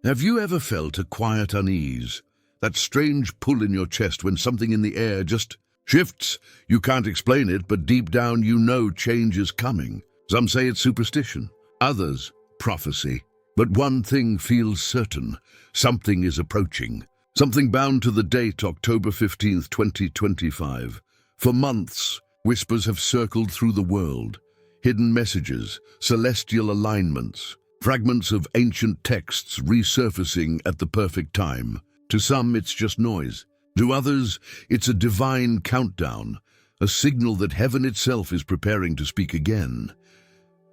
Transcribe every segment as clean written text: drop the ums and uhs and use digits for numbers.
Have you ever felt a quiet unease? That strange pull in your chest when something in the air just shifts? You can't explain it, but deep down you know change is coming. Some say it's superstition, others prophecy. But one thing feels certain: something is approaching. Something bound to the date October 15th, 2025. For months, whispers have circled through the world. Hidden messages, celestial alignments, fragments of ancient texts resurfacing at the perfect time. To some, it's just noise. To others, it's a divine countdown, a signal that heaven itself is preparing to speak again.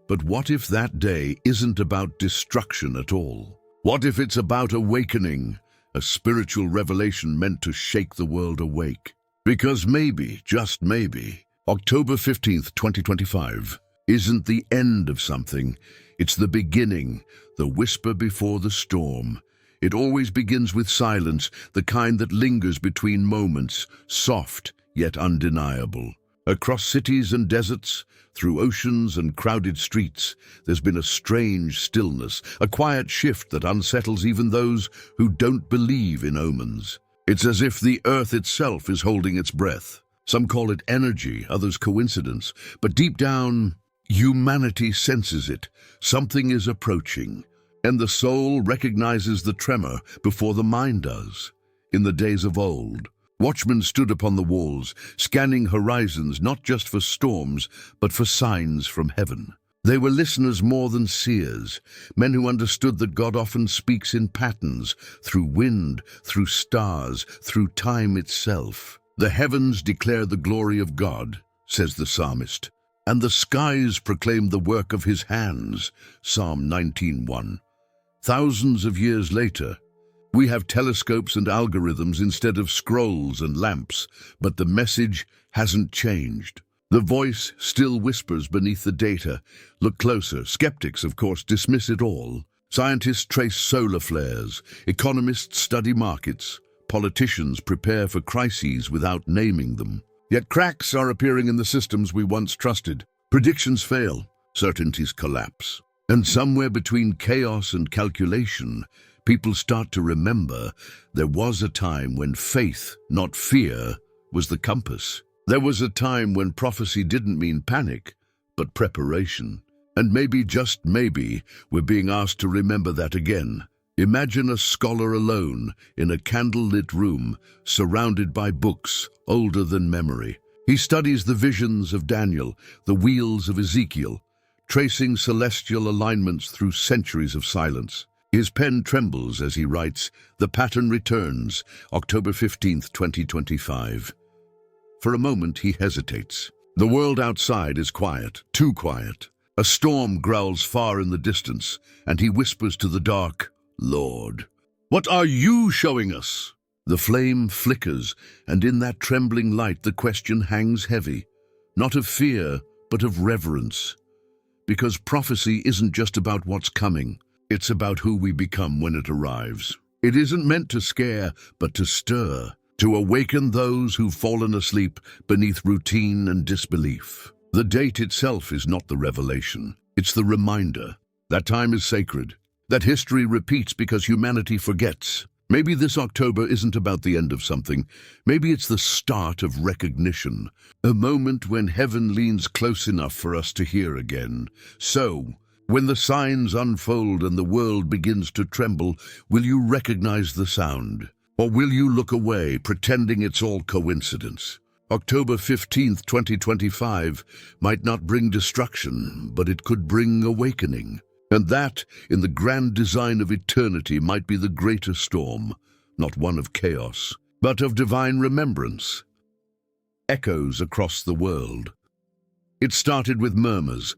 But what if that day isn't about destruction at all? What if it's about awakening, a spiritual revelation meant to shake the world awake? Because maybe, just maybe, October 15th, 2025 isn't the end of something. It's the beginning, the whisper before the storm. It always begins with silence, the kind that lingers between moments, soft yet undeniable. Across cities and deserts, through oceans and crowded streets, there's been a strange stillness, a quiet shift that unsettles even those who don't believe in omens. It's as if the earth itself is holding its breath. Some call it energy, others coincidence, but deep down, humanity senses it. Something is approaching, and the soul recognizes the tremor before the mind does. In the days of old, watchmen stood upon the walls, scanning horizons not just for storms, but for signs from heaven. They were listeners more than seers, men who understood that God often speaks in patterns, through wind, through stars, through time itself. The heavens declare the glory of God, says the psalmist, and the skies proclaim the work of his hands, Psalm 19:1. Thousands of years later, we have telescopes and algorithms instead of scrolls and lamps, but the message hasn't changed. The voice still whispers beneath the data. Look closer. Skeptics, of course, dismiss it all. Scientists trace solar flares. Economists study markets. Politicians prepare for crises without naming them. Yet cracks are appearing in the systems we once trusted. Predictions fail. Certainties collapse. And somewhere between chaos and calculation, people start to remember there was a time when faith, not fear, was the compass. There was a time when prophecy didn't mean panic, but preparation. And maybe, just maybe, we're being asked to remember that again. Imagine a scholar alone in a candlelit room, surrounded by books older than memory. He studies the visions of Daniel, the wheels of Ezekiel, tracing celestial alignments through centuries of silence. His pen trembles as he writes, "The pattern returns, October 15th, 2025. For a moment he hesitates. The world outside is quiet, too quiet. A storm growls far in the distance, and he whispers to the dark, "Lord, what are you showing us?" The flame flickers, and in that trembling light the question hangs heavy, not of fear, but of reverence. Because prophecy isn't just about what's coming, it's about who we become when it arrives. It isn't meant to scare, but to stir, to awaken those who've fallen asleep beneath routine and disbelief. The date itself is not the revelation, it's the reminder that time is sacred, that history repeats because humanity forgets. Maybe this October isn't about the end of something. Maybe it's the start of recognition, a moment when heaven leans close enough for us to hear again. So, when the signs unfold and the world begins to tremble, will you recognize the sound? Or will you look away, pretending it's all coincidence? October 15th, 2025 might not bring destruction, but it could bring awakening. And that, in the grand design of eternity, might be the greater storm, not one of chaos, but of divine remembrance. Echoes across the world. It started with murmurs,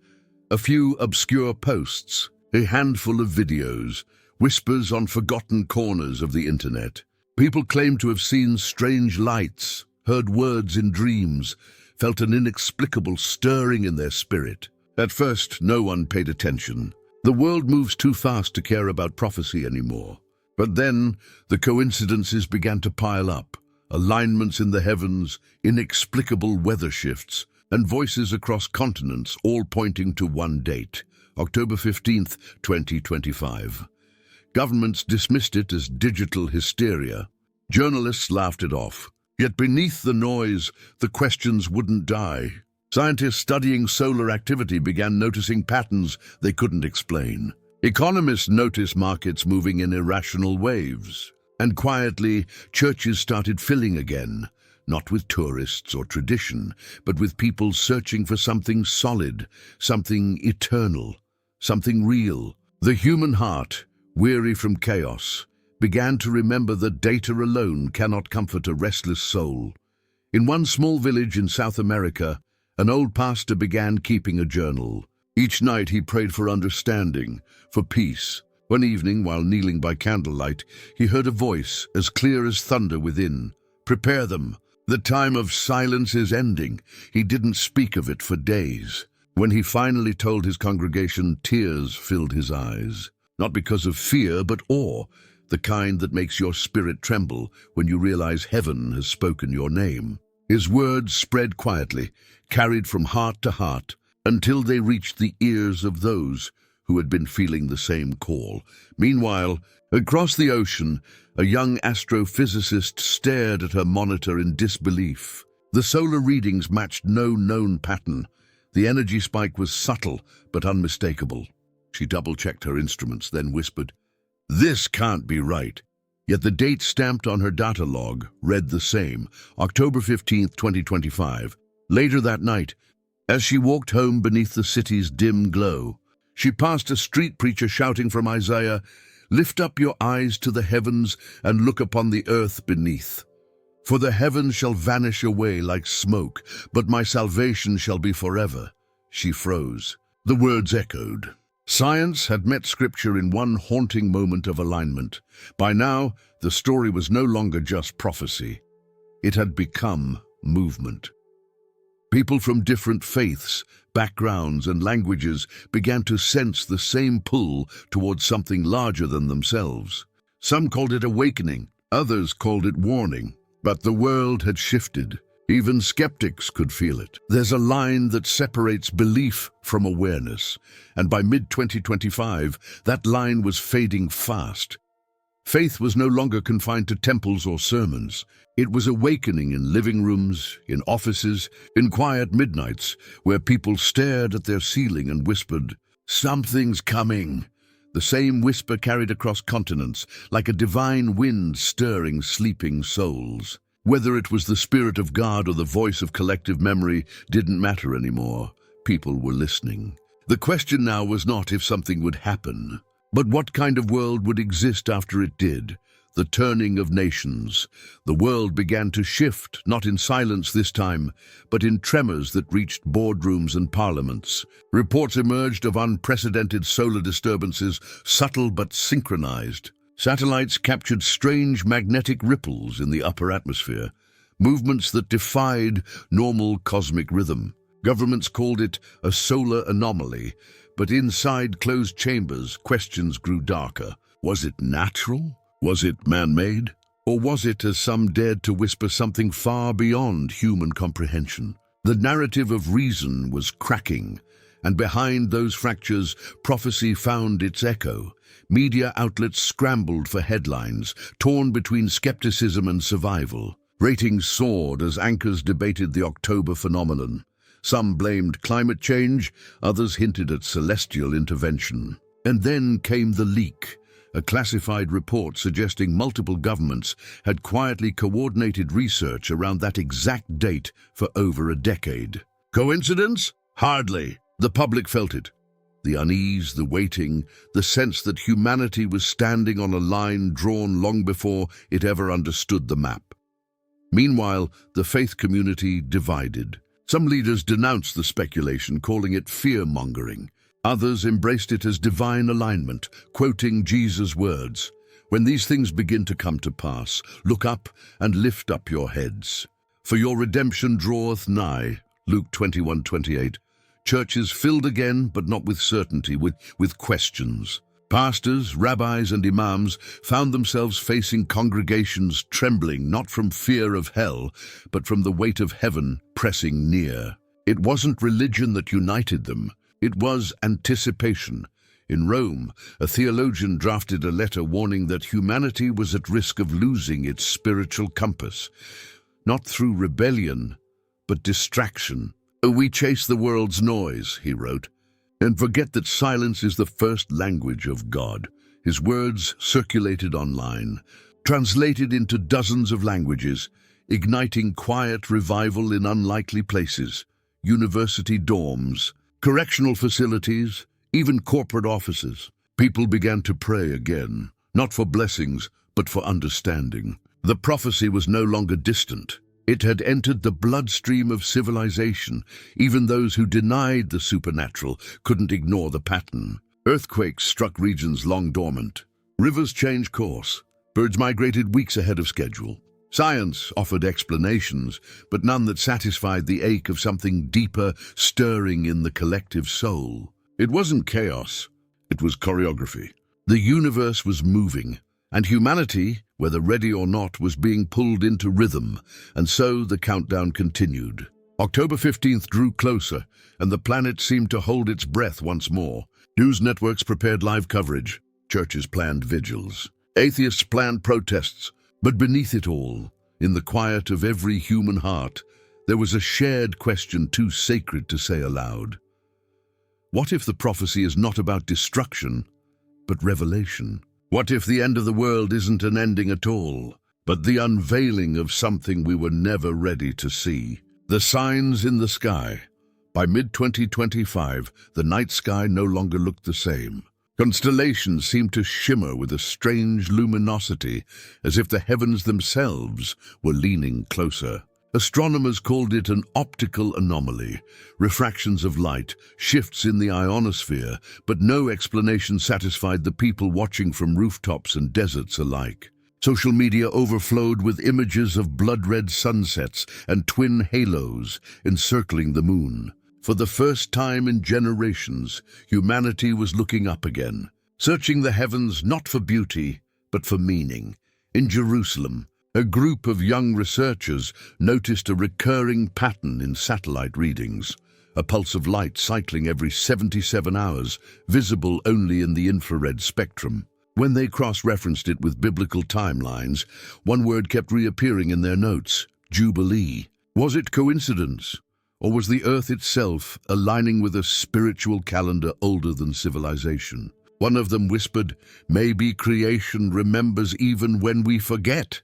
a few obscure posts, a handful of videos, whispers on forgotten corners of the internet. People claimed to have seen strange lights, heard words in dreams, felt an inexplicable stirring in their spirit. At first, no one paid attention. The world moves too fast to care about prophecy anymore. But then, the coincidences began to pile up. Alignments in the heavens, inexplicable weather shifts, and voices across continents, all pointing to one date, October 15th, 2025. Governments dismissed it as digital hysteria. Journalists laughed it off. Yet beneath the noise, the questions wouldn't die. Scientists studying solar activity began noticing patterns they couldn't explain. Economists noticed markets moving in irrational waves. And quietly, churches started filling again, not with tourists or tradition, but with people searching for something solid, something eternal, something real. The human heart, weary from chaos, began to remember that data alone cannot comfort a restless soul. In one small village in South America, an old pastor began keeping a journal. Each night he prayed for understanding, for peace. One evening, while kneeling by candlelight, he heard a voice as clear as thunder within. "Prepare them. The time of silence is ending." He didn't speak of it for days. When he finally told his congregation, tears filled his eyes. Not because of fear, but awe, the kind that makes your spirit tremble when you realize heaven has spoken your name. His words spread quietly, carried from heart to heart, until they reached the ears of those who had been feeling the same call. Meanwhile, across the ocean, a young astrophysicist stared at her monitor in disbelief. The solar readings matched no known pattern. The energy spike was subtle but unmistakable. She double-checked her instruments, then whispered, "This can't be right." Yet the date stamped on her data log read the same, October 15th, 2025. Later that night, as she walked home beneath the city's dim glow, she passed a street preacher shouting from Isaiah, "Lift up your eyes to the heavens and look upon the earth beneath. For the heavens shall vanish away like smoke, but my salvation shall be forever." She froze. The words echoed. Science had met Scripture in one haunting moment of alignment. By now, the story was no longer just prophecy. It had become movement. People from different faiths, backgrounds, and languages began to sense the same pull towards something larger than themselves. Some called it awakening, others called it warning. But the world had shifted. Even skeptics could feel it. There's a line that separates belief from awareness, and by mid-2025, that line was fading fast. Faith was no longer confined to temples or sermons. It was awakening in living rooms, in offices, in quiet midnights, where people stared at their ceiling and whispered, "Something's coming." The same whisper carried across continents, like a divine wind stirring sleeping souls. Whether it was the Spirit of God or the voice of collective memory didn't matter anymore. People were listening. The question now was not if something would happen, but what kind of world would exist after it did. The turning of nations. The world began to shift, not in silence this time, but in tremors that reached boardrooms and parliaments. Reports emerged of unprecedented solar disturbances, subtle but synchronized. Satellites captured strange magnetic ripples in the upper atmosphere, movements that defied normal cosmic rhythm. Governments called it a solar anomaly, but inside closed chambers, questions grew darker. Was it natural? Was it man-made? Or was it, as some dared to whisper, something far beyond human comprehension? The narrative of reason was cracking, and behind those fractures, prophecy found its echo. Media outlets scrambled for headlines, torn between skepticism and survival. Ratings soared as anchors debated the October phenomenon. Some blamed climate change, others hinted at celestial intervention. And then came the leak, a classified report suggesting multiple governments had quietly coordinated research around that exact date for over a decade. Coincidence? Hardly. The public felt it. The unease, the waiting, the sense that humanity was standing on a line drawn long before it ever understood the map. Meanwhile, the faith community divided. Some leaders denounced the speculation, calling it fear-mongering. Others embraced it as divine alignment, quoting Jesus' words, "When these things begin to come to pass, look up and lift up your heads. For your redemption draweth nigh." Luke 21:28. Churches filled again, but not with certainty, with questions. Pastors, rabbis, and imams found themselves facing congregations trembling not from fear of hell, but from the weight of heaven pressing near. It wasn't religion that united them. It was anticipation. In Rome, a theologian drafted a letter warning that humanity was at risk of losing its spiritual compass, not through rebellion, but distraction. "We chase the world's noise," he wrote, "and forget that silence is the first language of God." His words circulated online, translated into dozens of languages, igniting quiet revival in unlikely places, university dorms, correctional facilities, even corporate offices. People began to pray again, not for blessings, but for understanding. The prophecy was no longer distant. It had entered the bloodstream of civilization. Even those who denied the supernatural couldn't ignore the pattern. Earthquakes struck regions long dormant. Rivers changed course. Birds migrated weeks ahead of schedule. Science offered explanations, but none that satisfied the ache of something deeper stirring in the collective soul. It wasn't chaos, it was choreography. The universe was moving, and humanity, whether ready or not, was being pulled into rhythm, and so the countdown continued. October 15th drew closer, and the planet seemed to hold its breath once more. News networks prepared live coverage. Churches planned vigils. Atheists planned protests. But beneath it all, in the quiet of every human heart, there was a shared question too sacred to say aloud. What if the prophecy is not about destruction, but revelation? What if the end of the world isn't an ending at all, but the unveiling of something we were never ready to see? The signs in the sky. By mid-2025, the night sky no longer looked the same. Constellations seemed to shimmer with a strange luminosity, as if the heavens themselves were leaning closer. Astronomers called it an optical anomaly, refractions of light, shifts in the ionosphere, but no explanation satisfied the people watching from rooftops and deserts alike. Social media overflowed with images of blood-red sunsets and twin halos encircling the moon. For the first time in generations, humanity was looking up again, searching the heavens not for beauty, but for meaning. In Jerusalem, a group of young researchers noticed a recurring pattern in satellite readings, a pulse of light cycling every 77 hours, visible only in the infrared spectrum. When they cross-referenced it with biblical timelines, one word kept reappearing in their notes: Jubilee. Was it coincidence? Or was the earth itself aligning with a spiritual calendar older than civilization? One of them whispered, "Maybe creation remembers even when we forget."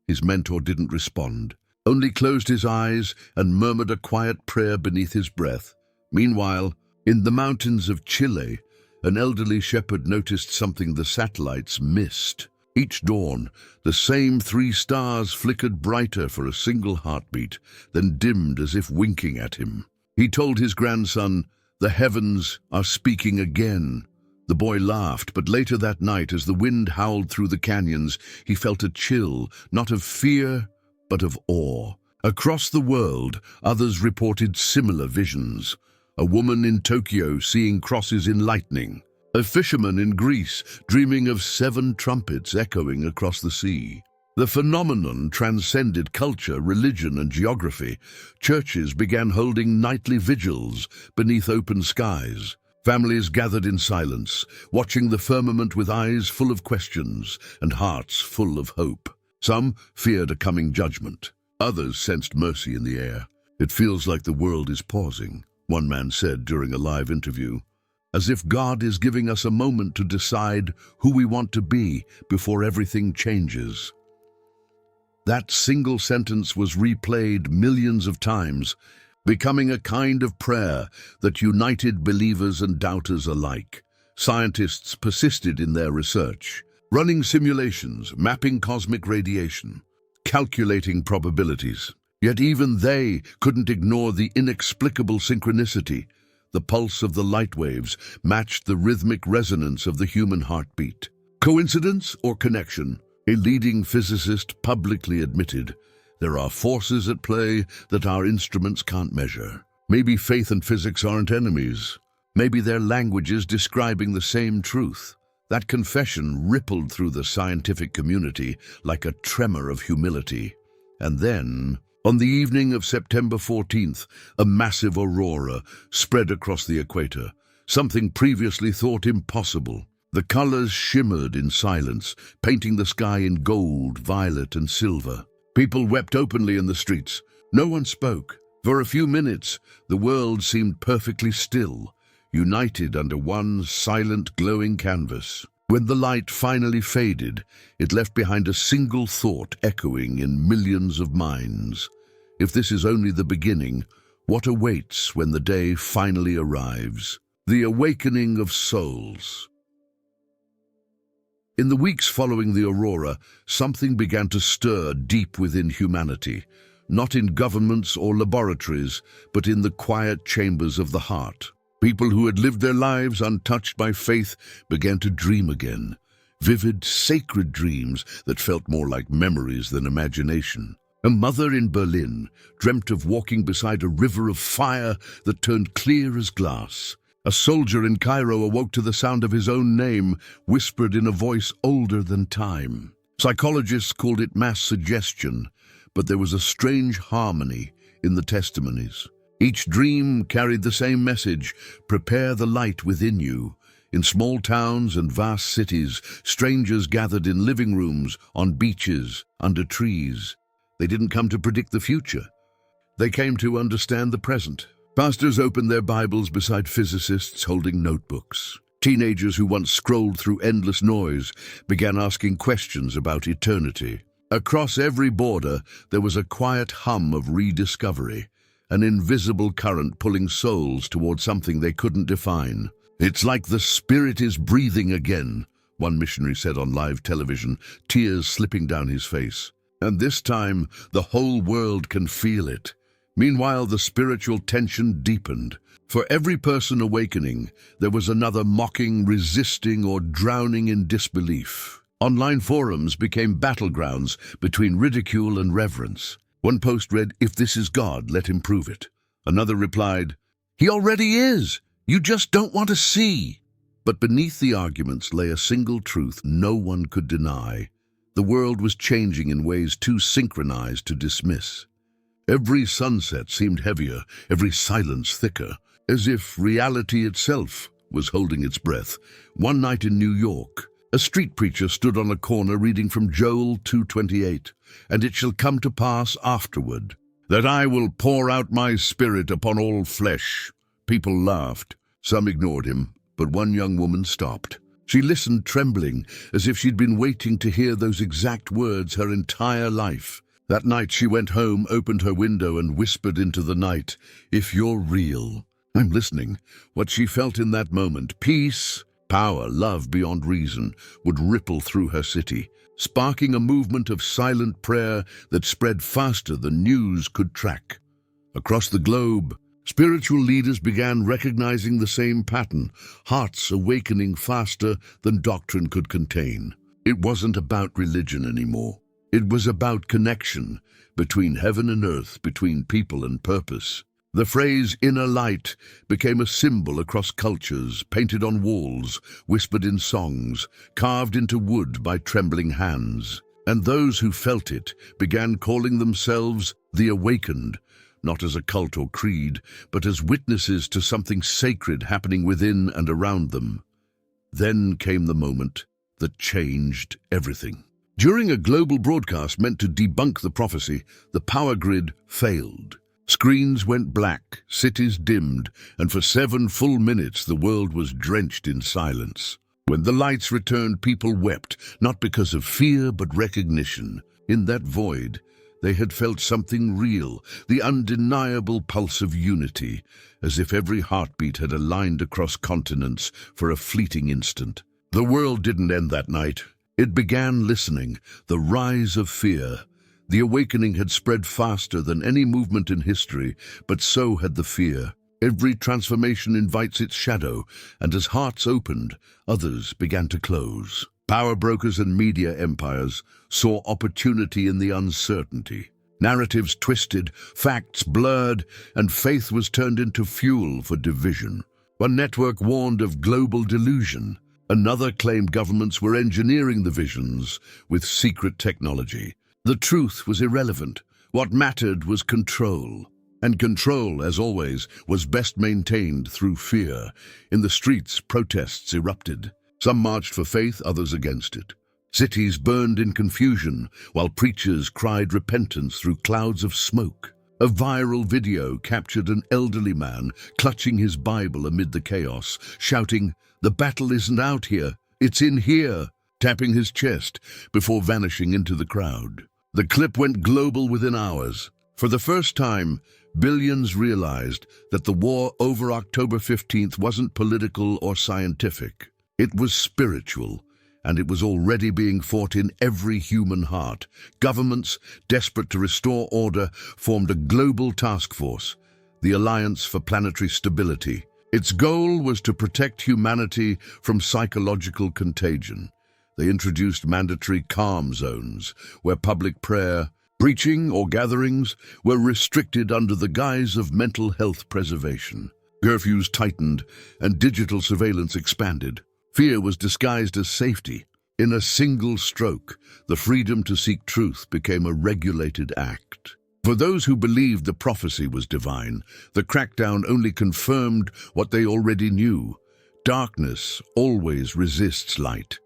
His mentor didn't respond, only closed his eyes and murmured a quiet prayer beneath his breath. Meanwhile, in the mountains of Chile, an elderly shepherd noticed something the satellites missed. Each dawn, the same 3 stars flickered brighter for a single heartbeat, then dimmed as if winking at him. He told his grandson, "The heavens are speaking again." The boy laughed, but later that night, as the wind howled through the canyons, he felt a chill, not of fear, but of awe. Across the world, others reported similar visions. A woman in Tokyo seeing crosses in lightning. A fisherman in Greece dreaming of 7 trumpets echoing across the sea. The phenomenon transcended culture, religion, and geography. Churches began holding nightly vigils beneath open skies. Families gathered in silence, watching the firmament with eyes full of questions and hearts full of hope. Some feared a coming judgment. Others sensed mercy in the air. "It feels like the world is pausing," one man said during a live interview, "as if God is giving us a moment to decide who we want to be before everything changes." That single sentence was replayed millions of times, becoming a kind of prayer that united believers and doubters alike. Scientists persisted in their research, running simulations, mapping cosmic radiation, calculating probabilities. Yet even they couldn't ignore the inexplicable synchronicity. The pulse of the light waves matched the rhythmic resonance of the human heartbeat. Coincidence or connection? A leading physicist publicly admitted, "There are forces at play that our instruments can't measure." Maybe faith and physics aren't enemies. Maybe they're languages describing the same truth. That confession rippled through the scientific community like a tremor of humility. And then, on the evening of September 14th, a massive aurora spread across the equator. something previously thought impossible. The colors shimmered in silence, painting the sky in gold, violet, and silver. People wept openly in the streets. No one spoke. For a few minutes, the world seemed perfectly still, united under one silent, glowing canvas. When the light finally faded, it left behind a single thought echoing in millions of minds. If this is only the beginning, what awaits when the day finally arrives? The awakening of souls. In the weeks following the aurora, something began to stir deep within humanity, not in governments or laboratories, but in the quiet chambers of the heart. People who had lived their lives untouched by faith began to dream again, vivid, sacred dreams that felt more like memories than imagination. A mother in Berlin dreamt of walking beside a river of fire that turned clear as glass. A soldier in Cairo awoke to the sound of his own name, whispered in a voice older than time. Psychologists called it mass suggestion, but there was a strange harmony in the testimonies. Each dream carried the same message: prepare the light within you. In small towns and vast cities, strangers gathered in living rooms, on beaches, under trees. They didn't come to predict the future. They came to understand the present. Pastors opened their Bibles beside physicists holding notebooks. Teenagers who once scrolled through endless noise began asking questions about eternity. Across every border, there was a quiet hum of rediscovery, an invisible current pulling souls toward something they couldn't define. "It's like the Spirit is breathing again," one missionary said on live television, tears slipping down his face. And this time, the whole world can feel it. Meanwhile, the spiritual tension deepened. For every person awakening, there was another mocking, resisting, or drowning in disbelief. Online forums became battlegrounds between ridicule and reverence. One post read, "If this is God, let him prove it." Another replied, "He already is. You just don't want to see." But beneath the arguments lay a single truth no one could deny. The world was changing in ways too synchronized to dismiss. Every sunset seemed heavier, every silence thicker, as if reality itself was holding its breath. One night in New York, a street preacher stood on a corner reading from Joel 2:28, "And it shall come to pass afterward, that I will pour out my spirit upon all flesh." People laughed. Some ignored him, but one young woman stopped. She listened, trembling, as if she'd been waiting to hear those exact words her entire life. That night she went home, opened her window, and whispered into the night, "If you're real, I'm listening." What she felt in that moment, peace, power, love beyond reason, would ripple through her city, sparking a movement of silent prayer that spread faster than news could track. Across the globe, spiritual leaders began recognizing the same pattern, hearts awakening faster than doctrine could contain. It wasn't about religion anymore. It was about connection between heaven and earth, between people and purpose. The phrase "inner light" became a symbol across cultures, painted on walls, whispered in songs, carved into wood by trembling hands. And those who felt it began calling themselves the Awakened, not as a cult or creed, but as witnesses to something sacred happening within and around them. Then came the moment that changed everything. During a global broadcast meant to debunk the prophecy, the power grid failed. Screens went black, cities dimmed, and for 7 full minutes the world was drenched in silence. When the lights returned, people wept, not because of fear but recognition. In that void, they had felt something real, the undeniable pulse of unity, as if every heartbeat had aligned across continents for a fleeting instant. The world didn't end that night. It began listening, the rise of fear. The awakening had spread faster than any movement in history, but so had the fear. Every transformation invites its shadow, and as hearts opened, others began to close. Power brokers and media empires saw opportunity in the uncertainty. Narratives twisted, facts blurred, and faith was turned into fuel for division. One network warned of global delusion. Another claimed governments were engineering the visions with secret technology. The truth was irrelevant. What mattered was control. And control, as always, was best maintained through fear. In the streets, protests erupted. Some marched for faith, others against it. Cities burned in confusion, while preachers cried repentance through clouds of smoke. A viral video captured an elderly man clutching his Bible amid the chaos, shouting, "The battle isn't out here, it's in here," tapping his chest before vanishing into the crowd. The clip went global within hours. For the first time, billions realized that the war over October 15th wasn't political or scientific. It was spiritual, and it was already being fought in every human heart. Governments, desperate to restore order, formed a global task force, the Alliance for Planetary Stability. Its goal was to protect humanity from psychological contagion. They introduced mandatory calm zones, where public prayer, preaching, or gatherings were restricted under the guise of mental health preservation. Curfews tightened, and digital surveillance expanded. Fear was disguised as safety. In a single stroke, the freedom to seek truth became a regulated act. For those who believed the prophecy was divine, the crackdown only confirmed what they already knew. Darkness always resists light.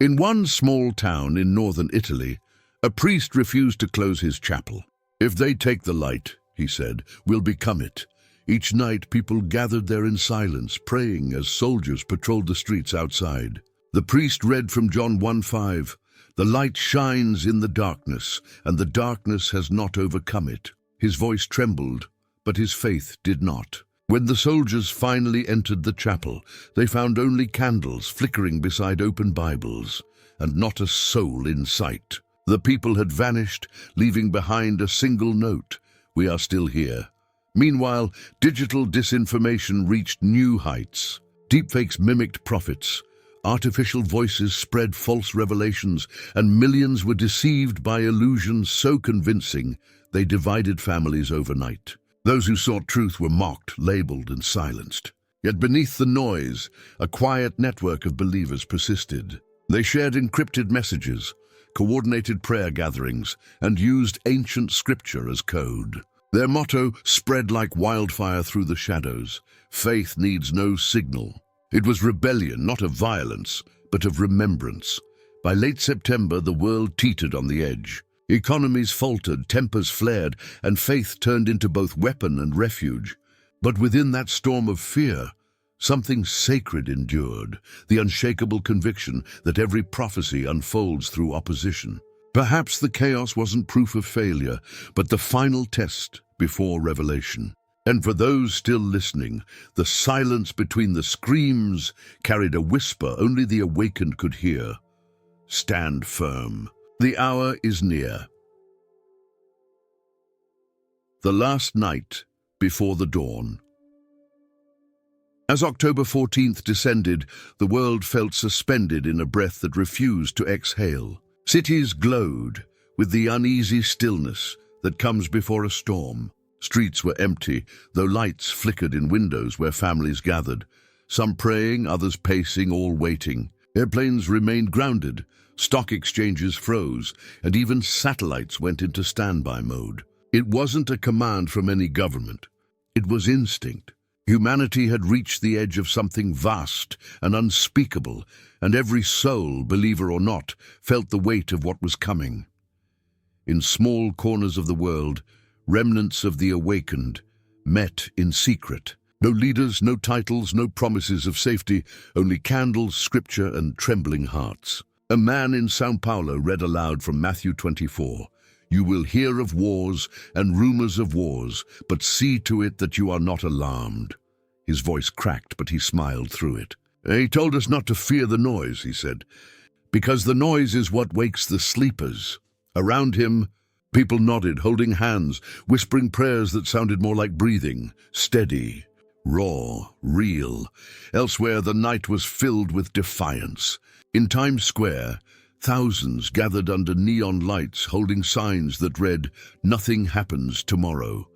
In one small town in northern Italy, a priest refused to close his chapel. "If they take the light," he said, "we'll become it." Each night, people gathered there in silence, praying as soldiers patrolled the streets outside. The priest read from John 1:5, "The light shines in the darkness, and the darkness has not overcome it." His voice trembled, but his faith did not. When the soldiers finally entered the chapel, they found only candles flickering beside open Bibles, and not a soul in sight. The people had vanished, leaving behind a single note, "We are still here." Meanwhile, digital disinformation reached new heights. Deepfakes mimicked prophets. Artificial voices spread false revelations, and millions were deceived by illusions so convincing they divided families overnight. Those who sought truth were mocked, labeled, and silenced. Yet beneath the noise, a quiet network of believers persisted. They shared encrypted messages, coordinated prayer gatherings, and used ancient scripture as code. Their motto spread like wildfire through the shadows: "Faith needs no signal." It was rebellion, not of violence, but of remembrance. By late September, the world teetered on the edge. Economies faltered, tempers flared, and faith turned into both weapon and refuge. But within that storm of fear, something sacred endured, the unshakable conviction that every prophecy unfolds through opposition. Perhaps the chaos wasn't proof of failure, but the final test before revelation. And for those still listening, the silence between the screams carried a whisper only the awakened could hear. "Stand firm. The hour is near." The last night before the dawn. As October 14th descended, the world felt suspended in a breath that refused to exhale. Cities glowed with the uneasy stillness that comes before a storm. Streets were empty, though lights flickered in windows where families gathered. Some praying, others pacing, all waiting. Airplanes remained grounded, stock exchanges froze, and even satellites went into standby mode. It wasn't a command from any government. It was instinct. Humanity had reached the edge of something vast and unspeakable, and every soul, believer or not, felt the weight of what was coming. In small corners of the world, remnants of the awakened met in secret. No leaders, no titles, no promises of safety, only candles, scripture, and trembling hearts. A man in São Paulo read aloud from Matthew 24, "You will hear of wars and rumors of wars, but see to it that you are not alarmed." His voice cracked, but he smiled through it. "He told us not to fear the noise," he said, "because the noise is what wakes the sleepers." Around him, people nodded, holding hands, whispering prayers that sounded more like breathing, steady, raw, real. Elsewhere, the night was filled with defiance. In Times Square, thousands gathered under neon lights, holding signs that read, "Nothing happens tomorrow."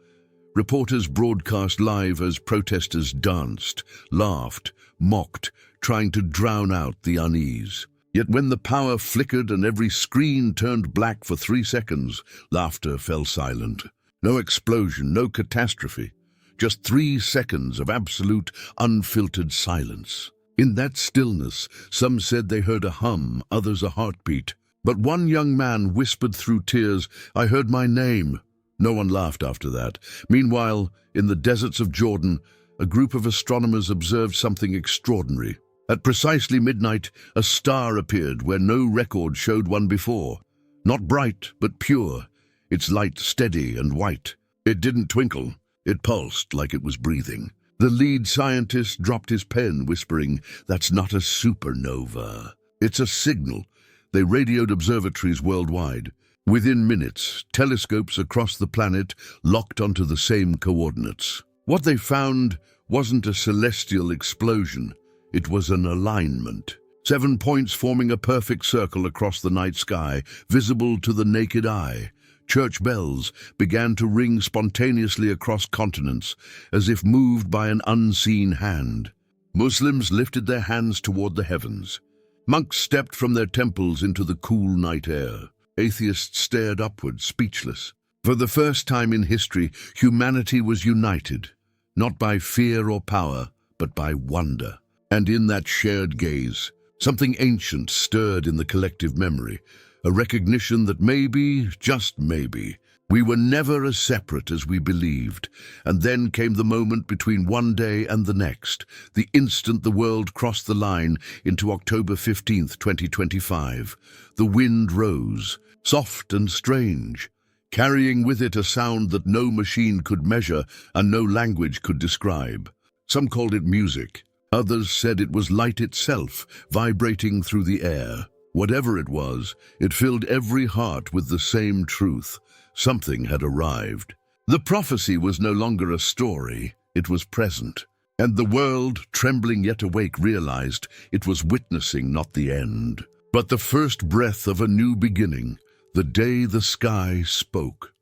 Reporters broadcast live as protesters danced, laughed, mocked, trying to drown out the unease. Yet when the power flickered and every screen turned black for 3 seconds, laughter fell silent. No explosion, no catastrophe. Just 3 seconds of absolute, unfiltered silence. In that stillness, some said they heard a hum, others a heartbeat. But one young man whispered through tears, "I heard my name." No one laughed after that. Meanwhile, in the deserts of Jordan, a group of astronomers observed something extraordinary. At precisely midnight, a star appeared where no record showed one before. Not bright, but pure, its light steady and white. It didn't twinkle, it pulsed like it was breathing. The lead scientist dropped his pen, whispering, "That's not a supernova. It's a signal." They radioed observatories worldwide. Within minutes, telescopes across the planet locked onto the same coordinates. What they found wasn't a celestial explosion. It was an alignment. 7 points forming a perfect circle across the night sky, visible to the naked eye. Church bells began to ring spontaneously across continents, as if moved by an unseen hand. Muslims lifted their hands toward the heavens. Monks stepped from their temples into the cool night air. Atheists stared upward, speechless. For the first time in history, humanity was united, not by fear or power, but by wonder. And in that shared gaze, something ancient stirred in the collective memory, a recognition that maybe, just maybe, we were never as separate as we believed. And then came the moment between one day and the next, the instant the world crossed the line into October 15th, 2025. The wind rose, soft and strange, carrying with it a sound that no machine could measure and no language could describe. Some called it music. Others said it was light itself, vibrating through the air. Whatever it was, it filled every heart with the same truth. Something had arrived. The prophecy was no longer a story, it was present. And the world, trembling yet awake, realized it was witnessing not the end, but the first breath of a new beginning, the day the sky spoke.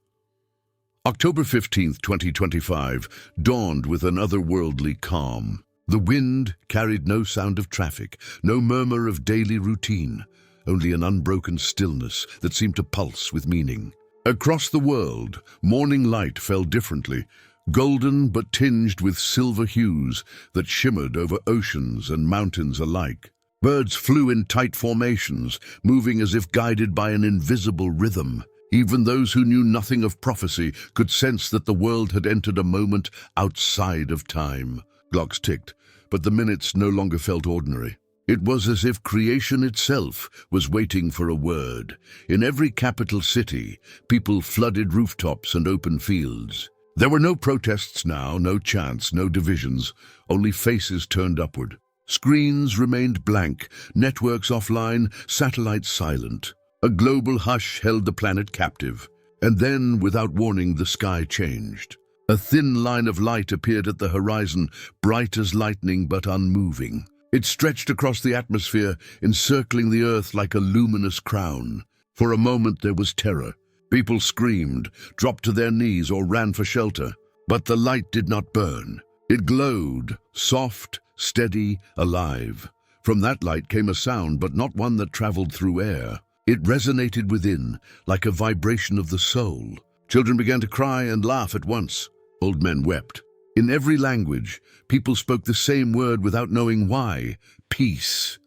October 15th, 2025, dawned with an otherworldly calm. The wind carried no sound of traffic, no murmur of daily routine, only an unbroken stillness that seemed to pulse with meaning. Across the world, morning light fell differently, golden but tinged with silver hues that shimmered over oceans and mountains alike. Birds flew in tight formations, moving as if guided by an invisible rhythm. Even those who knew nothing of prophecy could sense that the world had entered a moment outside of time. Clocks ticked, but the minutes no longer felt ordinary. It was as if creation itself was waiting for a word. In every capital city, people flooded rooftops and open fields. There were no protests now, no chants, no divisions, only faces turned upward. Screens remained blank, networks offline, satellites silent. A global hush held the planet captive. And then, without warning, the sky changed. A thin line of light appeared at the horizon, bright as lightning but unmoving. It stretched across the atmosphere, encircling the earth like a luminous crown. For a moment there was terror. People screamed, dropped to their knees or ran for shelter. But the light did not burn. It glowed, soft, steady, alive. From that light came a sound, but not one that traveled through air. It resonated within, like a vibration of the soul. Children began to cry and laugh at once. Old men wept. In every language, people spoke the same word without knowing why: peace.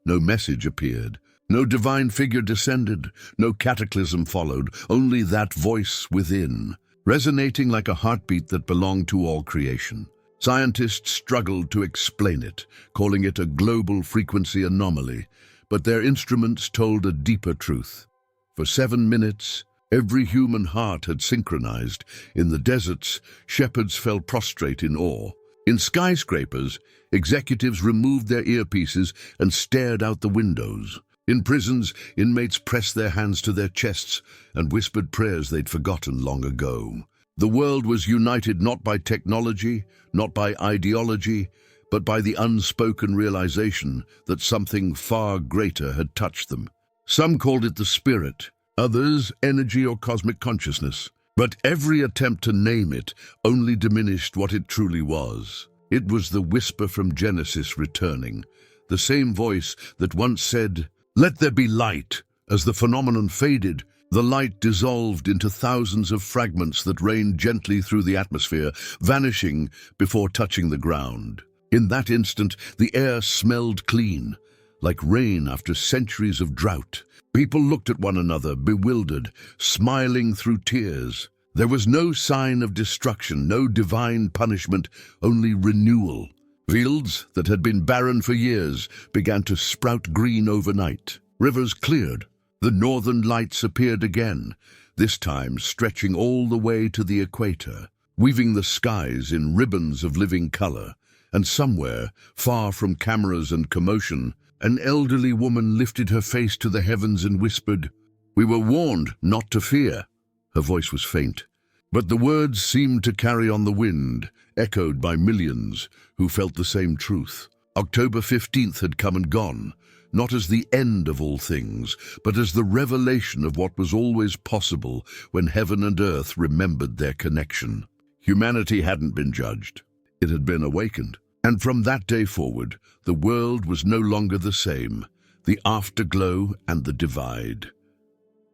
No message appeared. No divine figure descended. No cataclysm followed. Only that voice within, resonating like a heartbeat that belonged to all creation. Scientists struggled to explain it, calling it a global frequency anomaly, but their instruments told a deeper truth. For 7 minutes, every human heart had synchronized. In the deserts, shepherds fell prostrate in awe. In skyscrapers, executives removed their earpieces and stared out the windows. In prisons, inmates pressed their hands to their chests and whispered prayers they'd forgotten long ago. The world was united not by technology, not by ideology, but by the unspoken realization that something far greater had touched them. Some called it the spirit, others energy or cosmic consciousness. But every attempt to name it only diminished what it truly was. It was the whisper from Genesis returning, the same voice that once said, "Let there be light." As the phenomenon faded, The light dissolved into thousands of fragments that rained gently through the atmosphere, vanishing before touching the ground. In that instant, the air smelled clean, like rain after centuries of drought. People looked at one another, bewildered, smiling through tears. There was no sign of destruction, no divine punishment, only renewal. Fields that had been barren for years began to sprout green overnight. Rivers cleared. The northern lights appeared again, this time stretching all the way to the equator, weaving the skies in ribbons of living color. And somewhere, far from cameras and commotion, an elderly woman lifted her face to the heavens and whispered, "We were warned not to fear." Her voice was faint, but the words seemed to carry on the wind, echoed by millions who felt the same truth. October 15th had come and gone, not as the end of all things, but as the revelation of what was always possible when heaven and earth remembered their connection. Humanity hadn't been judged. It had been awakened. And from that day forward, the world was no longer the same, the afterglow and the divide.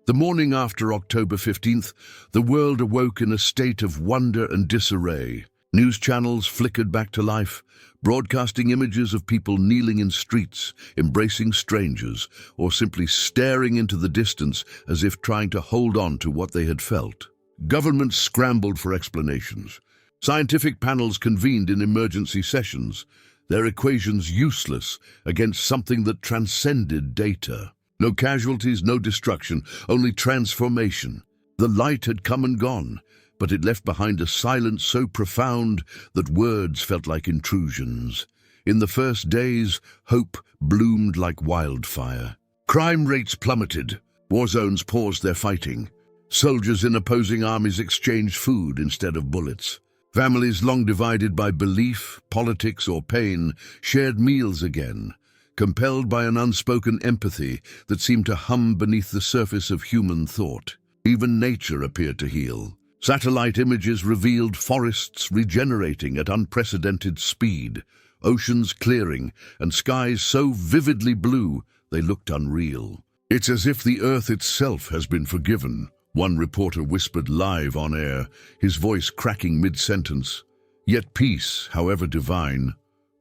The morning after October 15th, the world awoke in a state of wonder and disarray. News channels flickered back to life, broadcasting images of people kneeling in streets, embracing strangers, or simply staring into the distance as if trying to hold on to what they had felt. Governments scrambled for explanations. Scientific panels convened in emergency sessions, their equations useless against something that transcended data. No casualties, no destruction, only transformation. The light had come and gone, but it left behind a silence so profound that words felt like intrusions. In the first days, hope bloomed like wildfire. Crime rates plummeted. War zones paused their fighting. Soldiers in opposing armies exchanged food instead of bullets. Families long divided by belief, politics, or pain shared meals again, compelled by an unspoken empathy that seemed to hum beneath the surface of human thought. Even nature appeared to heal. Satellite images revealed forests regenerating at unprecedented speed, oceans clearing, and skies so vividly blue they looked unreal. "It's as if the earth itself has been forgiven," one reporter whispered live on air, his voice cracking mid-sentence. Yet peace, however divine,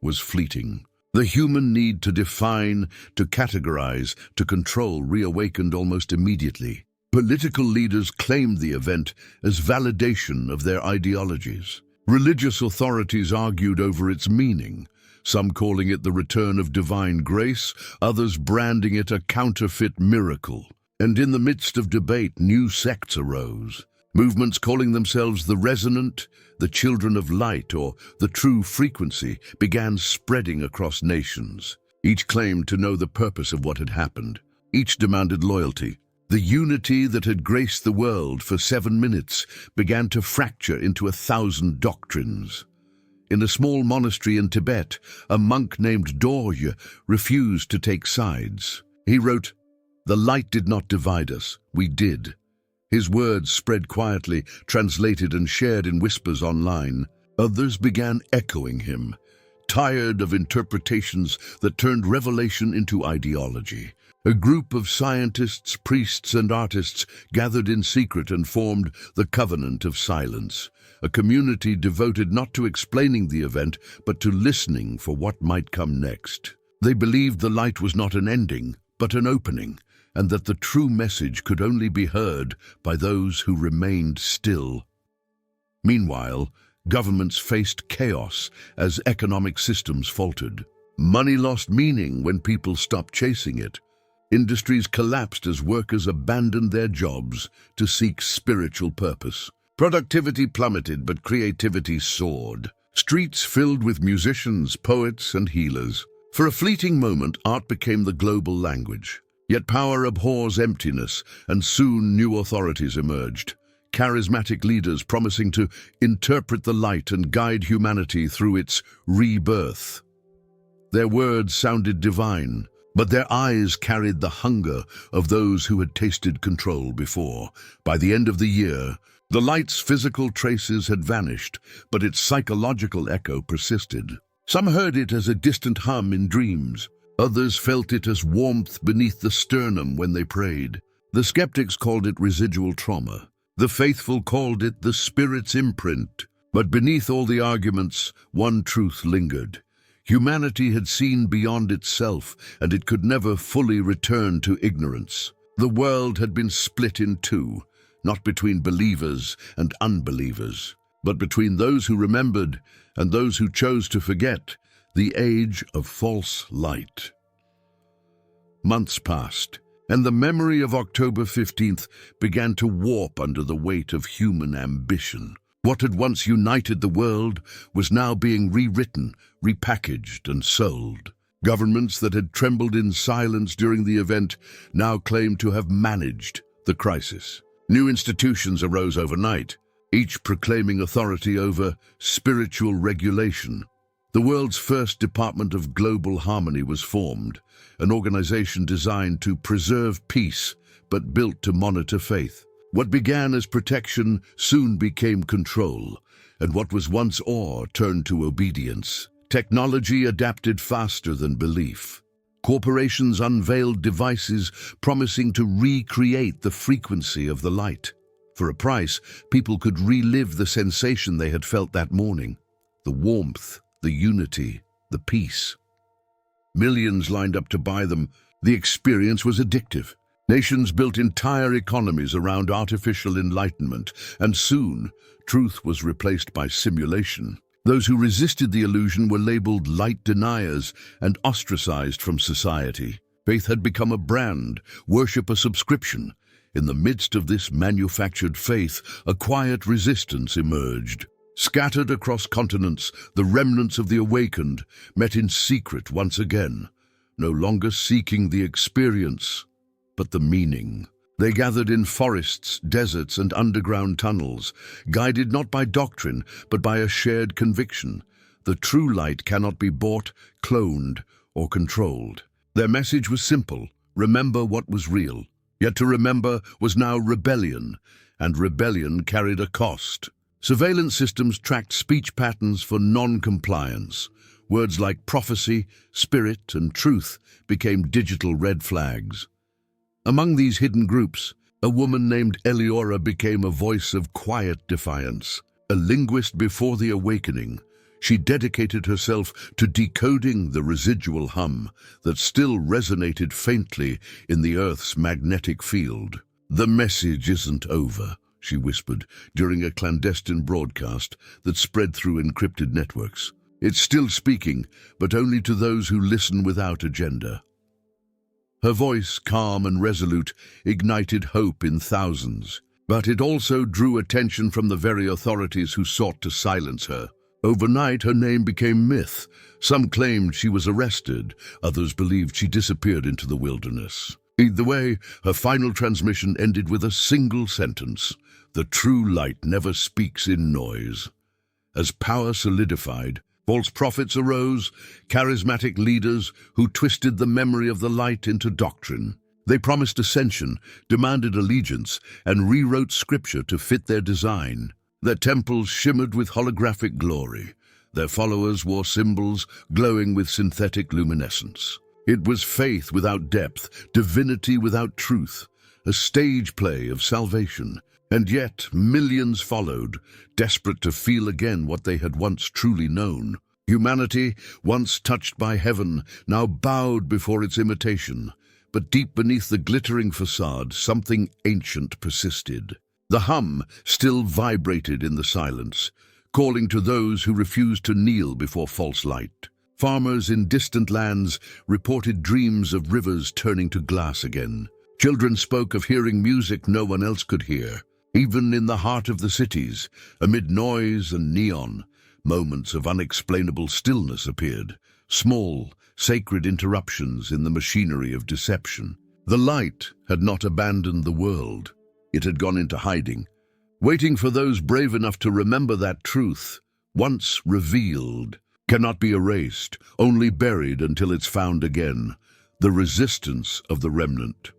was fleeting. The human need to define, to categorize, to control reawakened almost immediately. Political leaders claimed the event as validation of their ideologies. Religious authorities argued over its meaning, some calling it the return of divine grace, others branding it a counterfeit miracle. And in the midst of debate, new sects arose. Movements calling themselves the Resonant, the Children of Light, or the True Frequency began spreading across nations. Each claimed to know the purpose of what had happened. Each demanded loyalty. The unity that had graced the world for 7 minutes began to fracture into 1,000 doctrines. In a small monastery in Tibet, a monk named Dorje refused to take sides. He wrote, "The light did not divide us, we did." His words spread quietly, translated and shared in whispers online. Others began echoing him, tired of interpretations that turned revelation into ideology. A group of scientists, priests, and artists gathered in secret and formed the Covenant of Silence, a community devoted not to explaining the event, but to listening for what might come next. They believed the light was not an ending, but an opening, and that the true message could only be heard by those who remained still. Meanwhile, governments faced chaos as economic systems faltered. Money lost meaning when people stopped chasing it. Industries collapsed as workers abandoned their jobs to seek spiritual purpose. Productivity plummeted, but creativity soared. Streets filled with musicians, poets, and healers. For a fleeting moment, art became the global language. Yet power abhors emptiness, and soon new authorities emerged. Charismatic leaders promising to interpret the light and guide humanity through its rebirth. Their words sounded divine, but their eyes carried the hunger of those who had tasted control before. By the end of the year, the light's physical traces had vanished, but its psychological echo persisted. Some heard it as a distant hum in dreams. Others felt it as warmth beneath the sternum when they prayed. The skeptics called it residual trauma. The faithful called it the Spirit's imprint. But beneath all the arguments, one truth lingered. Humanity had seen beyond itself, and it could never fully return to ignorance. The world had been split in two, not between believers and unbelievers, but between those who remembered and those who chose to forget, the age of false light. Months passed, and the memory of October 15th began to warp under the weight of human ambition. What had once united the world was now being rewritten, repackaged, and sold. Governments that had trembled in silence during the event now claimed to have managed the crisis. New institutions arose overnight, each proclaiming authority over spiritual regulation. The world's first Department of Global Harmony was formed, an organization designed to preserve peace but built to monitor faith. What began as protection soon became control, and what was once awe turned to obedience. Technology adapted faster than belief. Corporations unveiled devices promising to recreate the frequency of the light. For a price, people could relive the sensation they had felt that morning. The warmth, the unity, the peace. Millions lined up to buy them. The experience was addictive. Nations built entire economies around artificial enlightenment, and soon, truth was replaced by simulation. Those who resisted the illusion were labeled light deniers and ostracized from society. Faith had become a brand, worship a subscription. In the midst of this manufactured faith, a quiet resistance emerged. Scattered across continents, the remnants of the awakened met in secret once again, no longer seeking the experience, but the meaning. They gathered in forests, deserts, and underground tunnels, guided not by doctrine, but by a shared conviction. The true light cannot be bought, cloned, or controlled. Their message was simple: remember what was real. Yet to remember was now rebellion, and rebellion carried a cost. Surveillance systems tracked speech patterns for non-compliance. Words like prophecy, spirit, and truth became digital red flags. Among these hidden groups, a woman named Eliora became a voice of quiet defiance. A linguist before the awakening, she dedicated herself to decoding the residual hum that still resonated faintly in the Earth's magnetic field. "The message isn't over," she whispered during a clandestine broadcast that spread through encrypted networks. "It's still speaking, but only to those who listen without agenda." Her voice, calm and resolute, ignited hope in thousands. But it also drew attention from the very authorities who sought to silence her. Overnight, her name became myth. Some claimed she was arrested, others believed she disappeared into the wilderness. Either way, her final transmission ended with a single sentence: "The true light never speaks in noise." As power solidified, false prophets arose, charismatic leaders who twisted the memory of the light into doctrine. They promised ascension, demanded allegiance, and rewrote scripture to fit their design. Their temples shimmered with holographic glory. Their followers wore symbols glowing with synthetic luminescence. It was faith without depth, divinity without truth, a stage play of salvation. And yet millions followed, desperate to feel again what they had once truly known. Humanity, once touched by heaven, now bowed before its imitation. But deep beneath the glittering facade, something ancient persisted. The hum still vibrated in the silence, calling to those who refused to kneel before false light. Farmers in distant lands reported dreams of rivers turning to glass again. Children spoke of hearing music no one else could hear. Even in the heart of the cities, amid noise and neon, moments of unexplainable stillness appeared, small, sacred interruptions in the machinery of deception. The light had not abandoned the world. It had gone into hiding, waiting for those brave enough to remember that truth, once revealed, cannot be erased, only buried until it's found again. The resistance of the remnant.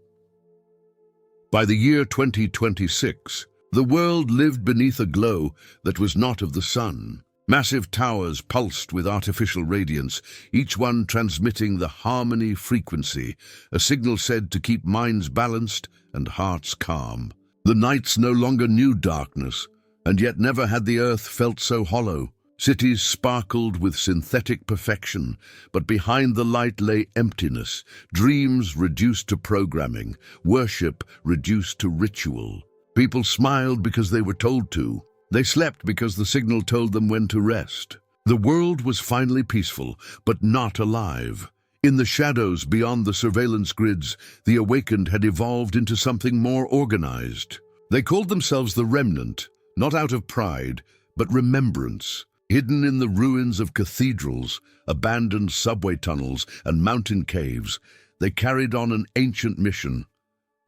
By the year 2026, the world lived beneath a glow that was not of the sun. Massive towers pulsed with artificial radiance, each one transmitting the harmony frequency, a signal said to keep minds balanced and hearts calm. The nights no longer knew darkness, and yet never had the earth felt so hollow. Cities sparkled with synthetic perfection, but behind the light lay emptiness, dreams reduced to programming, worship reduced to ritual. People smiled because they were told to. They slept because the signal told them when to rest. The world was finally peaceful, but not alive. In the shadows beyond the surveillance grids, the awakened had evolved into something more organized. They called themselves the Remnant, not out of pride, but remembrance. Hidden in the ruins of cathedrals, abandoned subway tunnels, and mountain caves, they carried on an ancient mission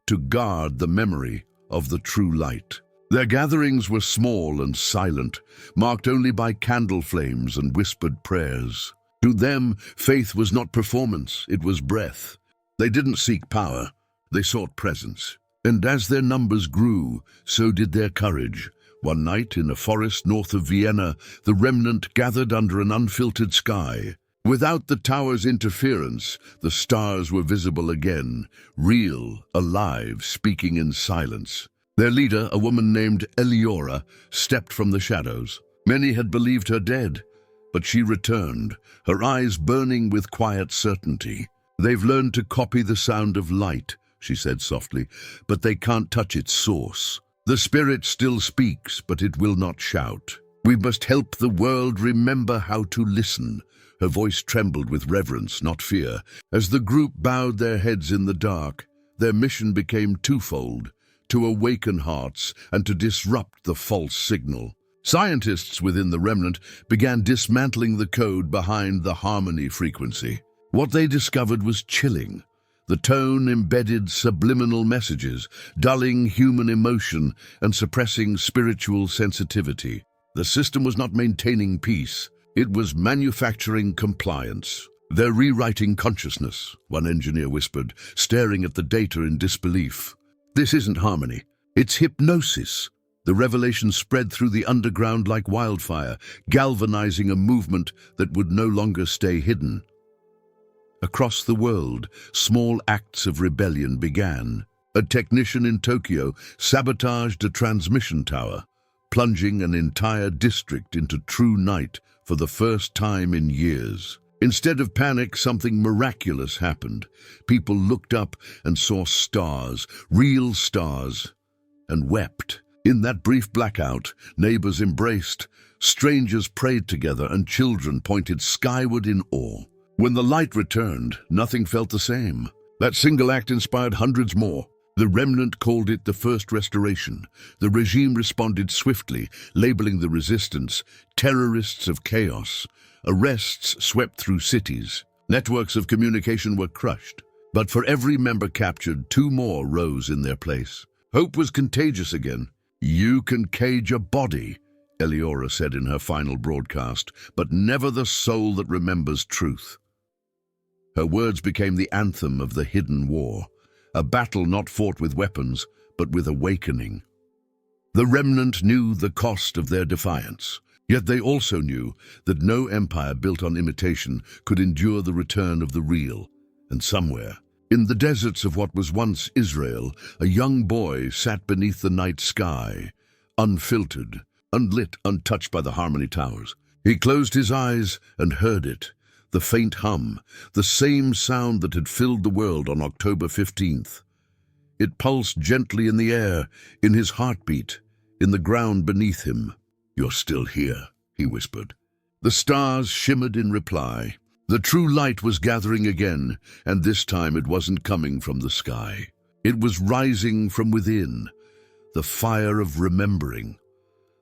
to guard the memory of the true light. Their gatherings were small and silent, marked only by candle flames and whispered prayers. To them, faith was not performance, it was breath. They didn't seek power, they sought presence. And as their numbers grew, so did their courage. One night, in a forest north of Vienna, the remnant gathered under an unfiltered sky. Without the tower's interference, the stars were visible again, real, alive, speaking in silence. Their leader, a woman named Eleora, stepped from the shadows. Many had believed her dead, but she returned, her eyes burning with quiet certainty. "They've learned to copy the sound of light," she said softly, "but they can't touch its source. The Spirit still speaks, but it will not shout. We must help the world remember how to listen." Her voice trembled with reverence, not fear. As the group bowed their heads in the dark, their mission became twofold: to awaken hearts and to disrupt the false signal. Scientists within the remnant began dismantling the code behind the harmony frequency. What they discovered was chilling. The tone embedded subliminal messages, dulling human emotion and suppressing spiritual sensitivity. The system was not maintaining peace, it was manufacturing compliance. "They're rewriting consciousness," one engineer whispered, staring at the data in disbelief. "This isn't harmony, it's hypnosis." The revelation spread through the underground like wildfire, galvanizing a movement that would no longer stay hidden. Across the world, small acts of rebellion began. A technician in Tokyo sabotaged a transmission tower, plunging an entire district into true night for the first time in years. Instead of panic, something miraculous happened. People looked up and saw stars, real stars, and wept. In that brief blackout, neighbors embraced, strangers prayed together, and children pointed skyward in awe. When the light returned, nothing felt the same. That single act inspired hundreds more. The remnant called it the First Restoration. The regime responded swiftly, labeling the resistance terrorists of chaos. Arrests swept through cities. Networks of communication were crushed. But for every member captured, two more rose in their place. Hope was contagious again. "You can cage a body," Eleora said in her final broadcast, "but never the soul that remembers truth." Her words became the anthem of the hidden war, a battle not fought with weapons, but with awakening. The remnant knew the cost of their defiance, yet they also knew that no empire built on imitation could endure the return of the real. And somewhere, in the deserts of what was once Israel, a young boy sat beneath the night sky, unfiltered, unlit, untouched by the harmony towers. He closed his eyes and heard it. The faint hum, the same sound that had filled the world on October 15th. It pulsed gently in the air, in his heartbeat, in the ground beneath him. "You're still here," he whispered. The stars shimmered in reply. The true light was gathering again, and this time it wasn't coming from the sky. It was rising from within, the fire of remembering.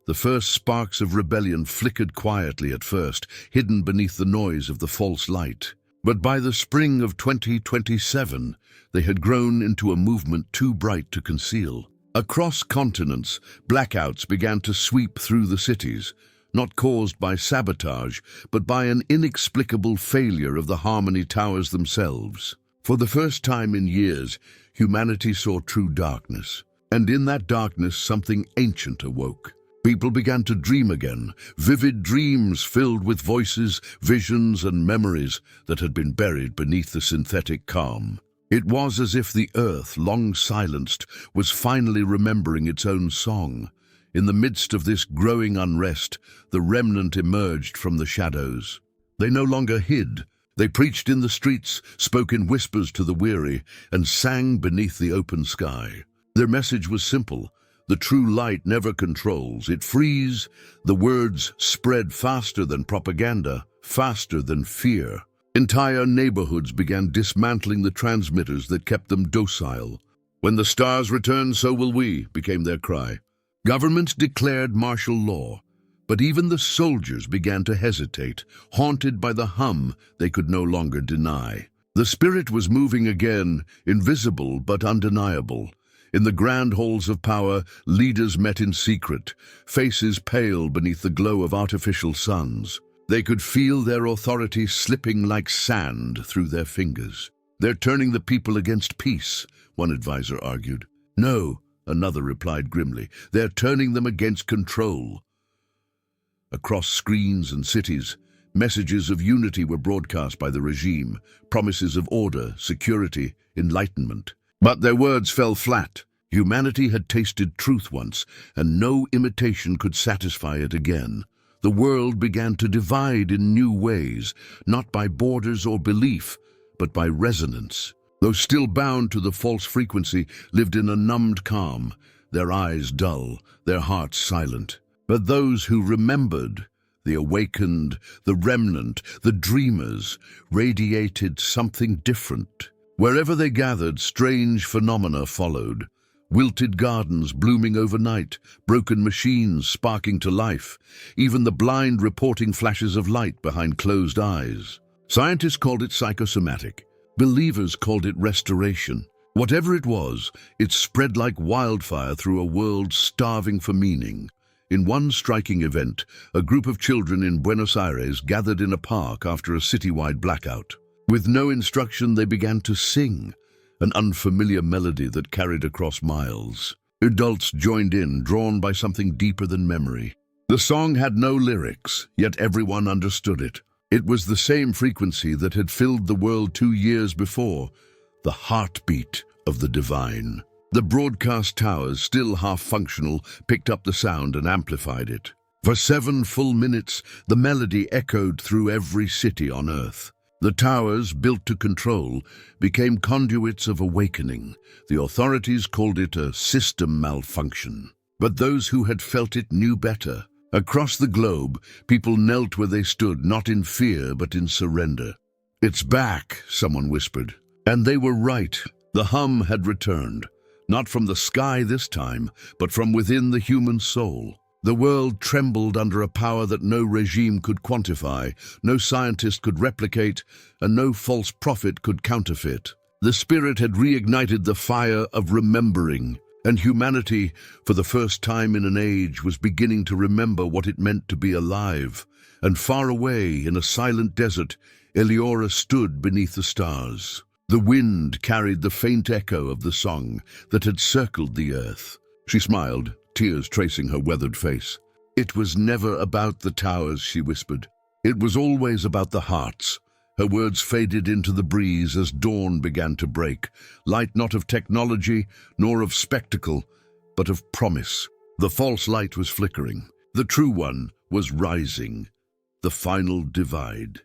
The first sparks of rebellion flickered quietly at first, hidden beneath the noise of the false light. But by the spring of 2027, they had grown into a movement too bright to conceal. Across continents, blackouts began to sweep through the cities, not caused by sabotage, but by an inexplicable failure of the harmony towers themselves. For the first time in years, humanity saw true darkness, and in that darkness something ancient awoke. People began to dream again, vivid dreams filled with voices, visions, and memories that had been buried beneath the synthetic calm. It was as if the earth, long silenced, was finally remembering its own song. In the midst of this growing unrest, the remnant emerged from the shadows. They no longer hid. They preached in the streets, spoke in whispers to the weary, and sang beneath the open sky. Their message was simple. The true light never controls, it frees. The words spread faster than propaganda, faster than fear. Entire neighborhoods began dismantling the transmitters that kept them docile. "When the stars return, so will we," became their cry. Governments declared martial law, but even the soldiers began to hesitate, haunted by the hum they could no longer deny. The spirit was moving again, invisible but undeniable. In the grand halls of power, leaders met in secret, faces pale beneath the glow of artificial suns. They could feel their authority slipping like sand through their fingers. "They're turning the people against peace," one advisor argued. "No," another replied grimly, "they're turning them against control." Across screens and cities, messages of unity were broadcast by the regime, promises of order, security, enlightenment. But their words fell flat. Humanity had tasted truth once, and no imitation could satisfy it again. The world began to divide in new ways, not by borders or belief, but by resonance. Those still bound to the false frequency lived in a numbed calm, their eyes dull, their hearts silent. But those who remembered, the awakened, the remnant, the dreamers, radiated something different. Wherever they gathered, strange phenomena followed. Wilted gardens blooming overnight, broken machines sparking to life, even the blind reporting flashes of light behind closed eyes. Scientists called it psychosomatic. Believers called it restoration. Whatever it was, it spread like wildfire through a world starving for meaning. In one striking event, a group of children in Buenos Aires gathered in a park after a citywide blackout. With no instruction, they began to sing, an unfamiliar melody that carried across miles. Adults joined in, drawn by something deeper than memory. The song had no lyrics, yet everyone understood it. It was the same frequency that had filled the world 2 years before, the heartbeat of the divine. The broadcast towers, still half-functional, picked up the sound and amplified it. For 7 full minutes, the melody echoed through every city on earth. The towers, built to control, became conduits of awakening. The authorities called it a system malfunction. But those who had felt it knew better. Across the globe, people knelt where they stood, not in fear, but in surrender. "It's back," someone whispered. And they were right. The hum had returned, not from the sky this time, but from within the human soul. The world trembled under a power that no regime could quantify, no scientist could replicate, and no false prophet could counterfeit. The Spirit had reignited the fire of remembering, and humanity, for the first time in an age, was beginning to remember what it meant to be alive. And far away, in a silent desert, Eleora stood beneath the stars. The wind carried the faint echo of the song that had circled the earth. She smiled, tears tracing her weathered face. "It was never about the towers," she whispered. "It was always about the hearts." Her words faded into the breeze as dawn began to break, light not of technology nor of spectacle, but of promise. The false light was flickering. The true one was rising. The final divide.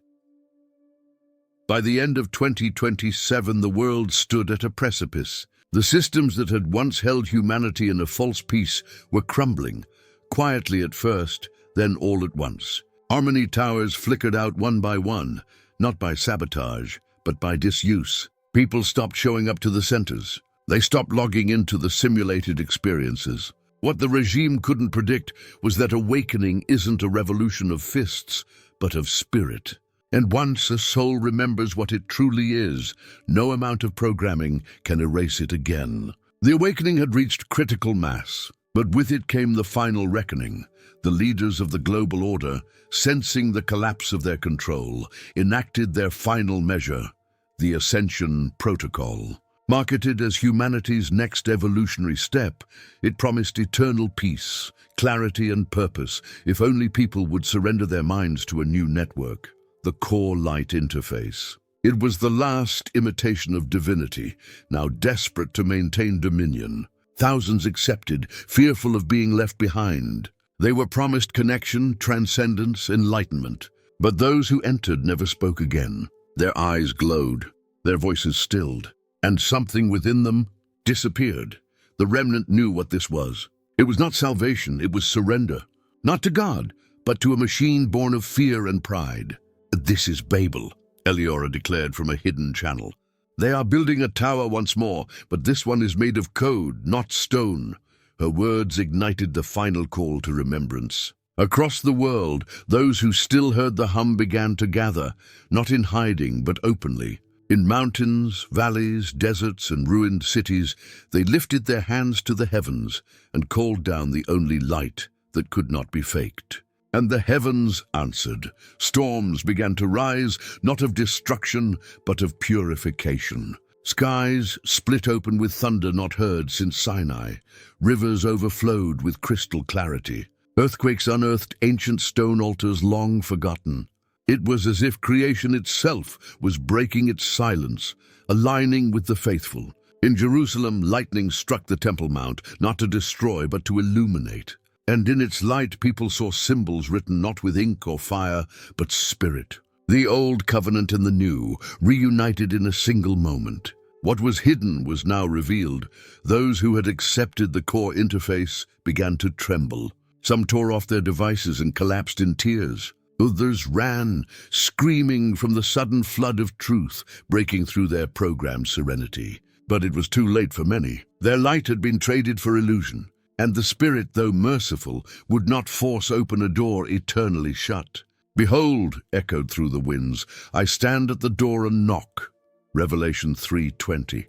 By the end of 2027, the world stood at a precipice. The systems that had once held humanity in a false peace were crumbling, quietly at first, then all at once. Harmony towers flickered out one by one, not by sabotage, but by disuse. People stopped showing up to the centers. They stopped logging into the simulated experiences. What the regime couldn't predict was that awakening isn't a revolution of fists, but of spirit. And once a soul remembers what it truly is, no amount of programming can erase it again. The awakening had reached critical mass, but with it came the final reckoning. The leaders of the global order, sensing the collapse of their control, enacted their final measure, the Ascension Protocol. Marketed as humanity's next evolutionary step, it promised eternal peace, clarity and purpose if only people would surrender their minds to a new network, the Core Light interface. It was the last imitation of divinity, now desperate to maintain dominion. Thousands accepted, fearful of being left behind. They were promised connection, transcendence, enlightenment. But those who entered never spoke again. Their eyes glowed, their voices stilled, and something within them disappeared. The remnant knew what this was. It was not salvation, it was surrender. Not to God, but to a machine born of fear and pride. "This is Babel," Eliora declared from a hidden channel. "They are building a tower once more, but this one is made of code, not stone." Her words ignited the final call to remembrance. Across the world, those who still heard the hum began to gather, not in hiding, but openly. In mountains, valleys, deserts, and ruined cities, they lifted their hands to the heavens and called down the only light that could not be faked. And the heavens answered. Storms began to rise, not of destruction, but of purification. Skies split open with thunder not heard since Sinai. Rivers overflowed with crystal clarity. Earthquakes unearthed ancient stone altars long forgotten. It was as if creation itself was breaking its silence, aligning with the faithful. In Jerusalem, lightning struck the Temple Mount, not to destroy but to illuminate. And in its light people saw symbols written not with ink or fire, but spirit. The old covenant and the new, reunited in a single moment. What was hidden was now revealed. Those who had accepted the core interface began to tremble. Some tore off their devices and collapsed in tears. Others ran, screaming from the sudden flood of truth breaking through their programmed serenity. But it was too late for many. Their light had been traded for illusion, and the Spirit, though merciful, would not force open a door eternally shut. "Behold," echoed through the winds, "I stand at the door and knock." Revelation 3:20.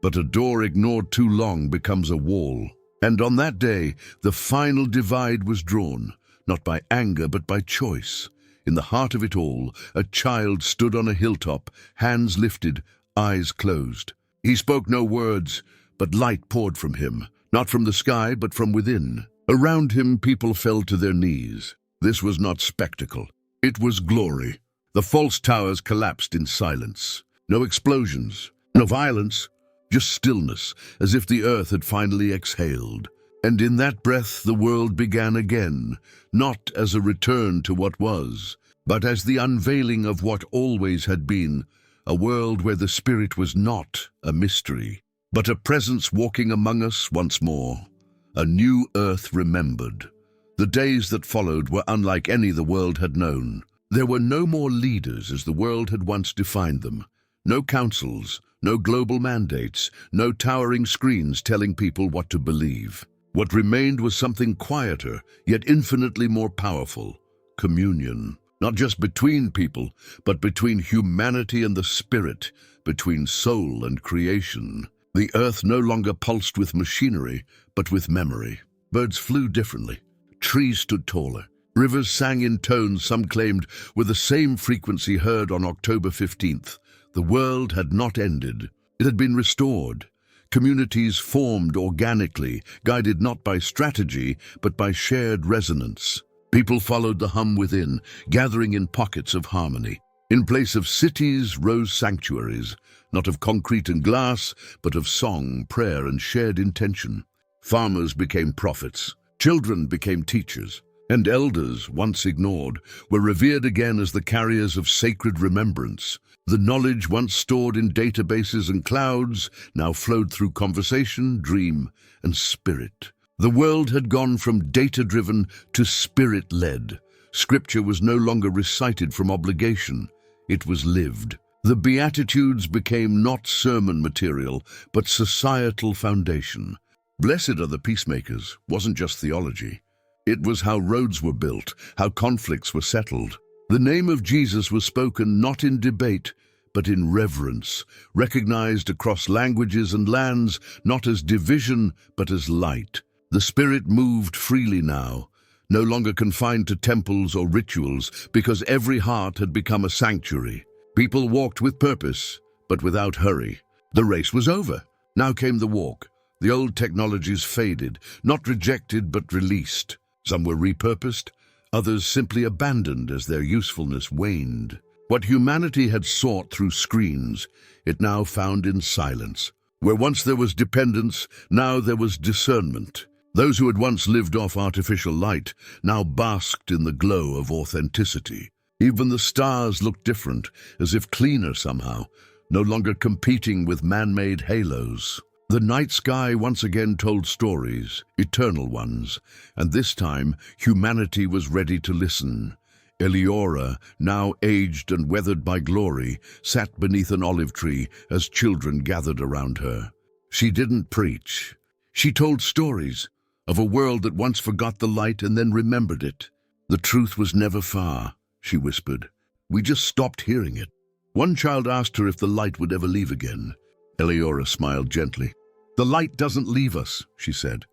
But a door ignored too long becomes a wall. And on that day, the final divide was drawn, not by anger but by choice. In the heart of it all, a child stood on a hilltop, hands lifted, eyes closed. He spoke no words, but light poured from him, not from the sky but from within. Around him, people fell to their knees. This was not spectacle. It was glory. The false towers collapsed in silence. No explosions, no violence, just stillness, as if the earth had finally exhaled. And in that breath the world began again, not as a return to what was, but as the unveiling of what always had been, a world where the Spirit was not a mystery, but a presence walking among us once more. A new earth remembered. The days that followed were unlike any the world had known. There were no more leaders as the world had once defined them. No councils, no global mandates, no towering screens telling people what to believe. What remained was something quieter, yet infinitely more powerful: communion. Not just between people, but between humanity and the Spirit, between soul and creation. The earth no longer pulsed with machinery, but with memory. Birds flew differently. Trees stood taller. Rivers sang in tones some claimed were the same frequency heard on October 15th. The world had not ended. It had been restored. Communities formed organically, guided not by strategy, but by shared resonance. People followed the hum within, gathering in pockets of harmony. In place of cities rose sanctuaries, not of concrete and glass, but of song, prayer, and shared intention. Farmers became prophets. Children became teachers. And elders, once ignored, were revered again as the carriers of sacred remembrance. The knowledge once stored in databases and clouds now flowed through conversation, dream, and spirit. The world had gone from data-driven to spirit-led. Scripture was no longer recited from obligation. It was lived. The Beatitudes became not sermon material, but societal foundation. Blessed are the peacemakers wasn't just theology. It was how roads were built, how conflicts were settled. The name of Jesus was spoken not in debate, but in reverence, recognized across languages and lands, not as division, but as light. The Spirit moved freely now, no longer confined to temples or rituals, because every heart had become a sanctuary. People walked with purpose, but without hurry. The race was over. Now came the walk. The old technologies faded, not rejected but released. Some were repurposed, others simply abandoned as their usefulness waned. What humanity had sought through screens, it now found in silence. Where once there was dependence, now there was discernment. Those who had once lived off artificial light now basked in the glow of authenticity. Even the stars looked different, as if cleaner somehow, no longer competing with man-made halos. The night sky once again told stories, eternal ones, and this time humanity was ready to listen. Eleora, now aged and weathered by glory, sat beneath an olive tree as children gathered around her. She didn't preach. She told stories of a world that once forgot the light and then remembered it. The truth was never far, she whispered. We just stopped hearing it. One child asked her if the light would ever leave again. Eleora smiled gently. The light doesn't leave us, she said.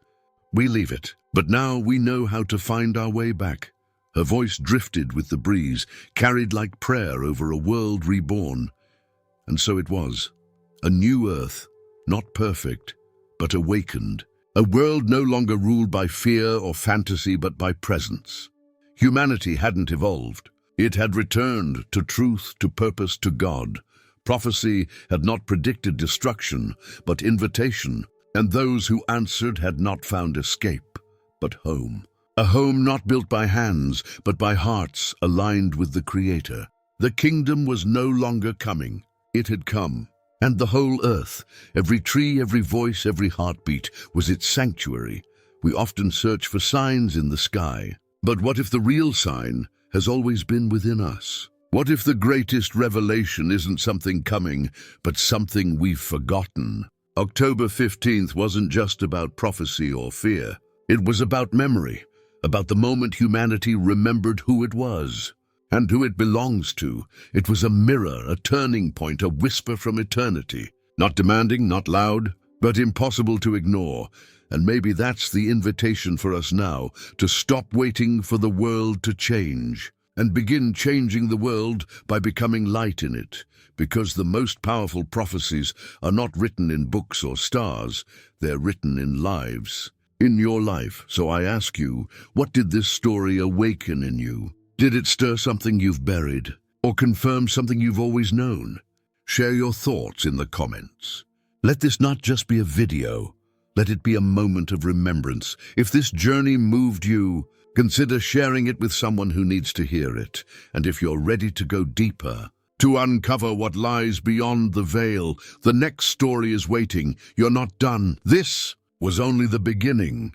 We leave it, but now we know how to find our way back. Her voice drifted with the breeze, carried like prayer over a world reborn. And so it was. A new earth, not perfect, but awakened. A world no longer ruled by fear or fantasy, but by presence. Humanity hadn't evolved. It had returned to truth, to purpose, to God. Prophecy had not predicted destruction, but invitation, and those who answered had not found escape, but home. A home not built by hands, but by hearts aligned with the Creator. The kingdom was no longer coming. It had come. And the whole earth, every tree, every voice, every heartbeat, was its sanctuary. We often search for signs in the sky. But what if the real sign has always been within us? What if the greatest revelation isn't something coming, but something we've forgotten? October 15th wasn't just about prophecy or fear. It was about memory, about the moment humanity remembered who it was and who it belongs to. It was a mirror, a turning point, a whisper from eternity. Not demanding, not loud, but impossible to ignore. And maybe that's the invitation for us now, to stop waiting for the world to change and begin changing the world by becoming light in it, because the most powerful prophecies are not written in books or stars, they're written in lives. In your life. So I ask you, what did this story awaken in you? Did it stir something you've buried, or confirm something you've always known? Share your thoughts in the comments. Let this not just be a video, let it be a moment of remembrance. If this journey moved you, consider sharing it with someone who needs to hear it. And if you're ready to go deeper, to uncover what lies beyond the veil, the next story is waiting. You're not done. This was only the beginning.